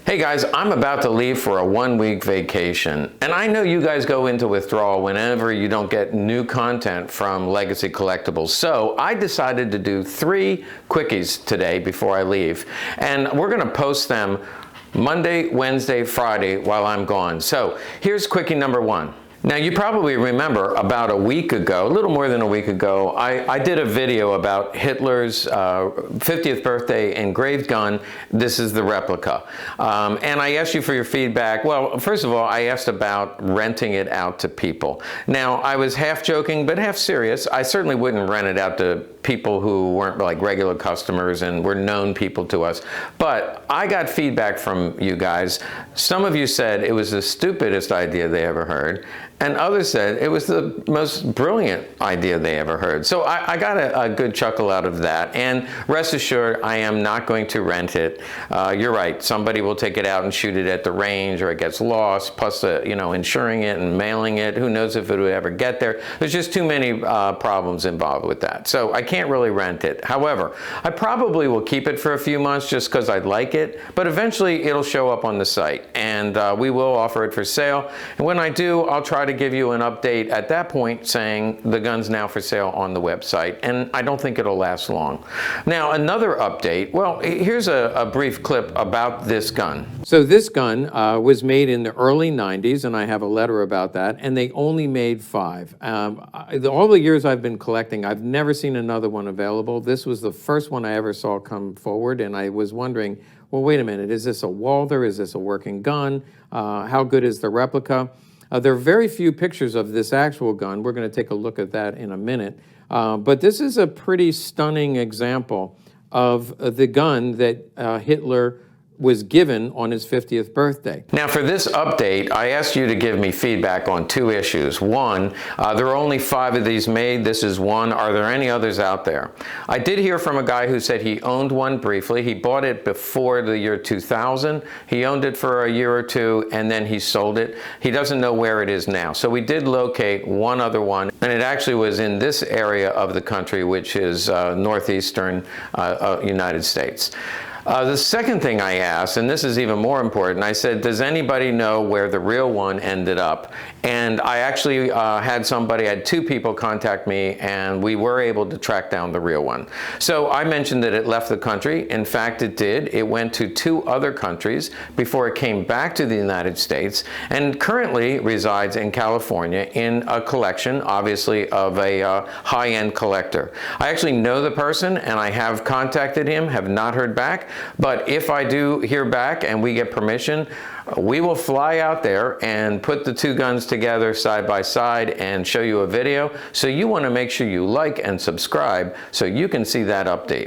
Hey guys, I'm about to leave for a one-week vacation, and I know you guys go into withdrawal whenever you don't get new content from Legacy Collectibles. So I decided to do 3 quickies today before I leave, and we're going to post them Monday, Wednesday, Friday while I'm gone. So here's quickie number 1. Now you probably remember about a week ago, a little more than a week ago, I did a video about Hitler's 50th birthday engraved gun. This is the replica. And I asked you for your feedback. Well, first of all, I asked about renting it out to people. Now, I was half joking, but half serious. I certainly wouldn't rent it out to people who weren't like regular customers and were known people to us. But I got feedback from you guys. Some of you said it was the stupidest idea they ever heard, and others said it was the most brilliant idea they ever heard. So I got a good chuckle out of that. And rest assured, I am not going to rent it. You're right. Somebody will take it out and shoot it at the range, or it gets lost, plus insuring it and mailing it. Who knows if it would ever get there. There's just too many problems involved with that. So I can't really rent it. However, I probably will keep it for a few months just because I'd like it. But eventually, it'll show up on the site, and we will offer it for sale. And when I do, I'll try to give you an update at that point saying the gun's now for sale on the website, and I don't think it'll last long. Now, another update, well, here's a brief clip about this gun. So this gun was made in the early 90s, and I have a letter about that, and they only made 5. All the years I've been collecting, I've never seen another one available. This was the first one I ever saw come forward, and I was wondering, well, wait a minute, is this a Walther? Is this a working gun? How good is the replica? There are very few pictures of this actual gun. We're going to take a look at that in a minute. But this is a pretty stunning example of the gun that Hitler was given on his 50th birthday. Now for this update, I asked you to give me feedback on 2 issues. One, there are only 5 of these made. This is one. Are there any others out there? I did hear from a guy who said he owned one briefly. He bought it before the year 2000. He owned it for a year or 2, and then he sold it. He doesn't know where it is now. So we did locate one other one, and it actually was in this area of the country, which is northeastern United States. The second thing I asked, and this is even more important, I said, does anybody know where the real one ended up? And I actually had 2 people contact me, and we were able to track down the real one. So I mentioned that it left the country. In fact, it did. It went to 2 other countries before it came back to the United States, and currently resides in California in a collection, obviously, of a high-end collector. I actually know the person, and I have contacted him, have not heard back. But if I do hear back and we get permission, we will fly out there and put the 2 guns together side by side and show you a video. So you want to make sure you like and subscribe so you can see that update.